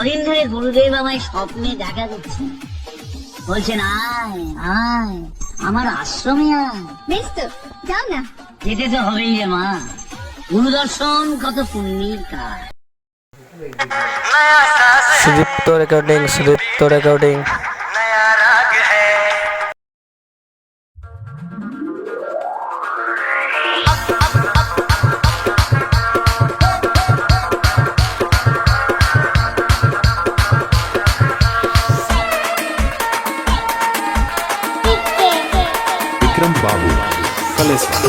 কদিন ধরে গুরুদেব আমায় স্বপ্নে দেখা দিচ্ছে, বলছেন আয় আয় আমার আশ্রমে আয়। বেশ তো, যাও না। যেতে তো হবেই রে মা, গুরুদর্শন কত পুণ্যের কাজ। সুদীপ্ত রেকর্ডিং। विक्रम बाबू कलेसवाल।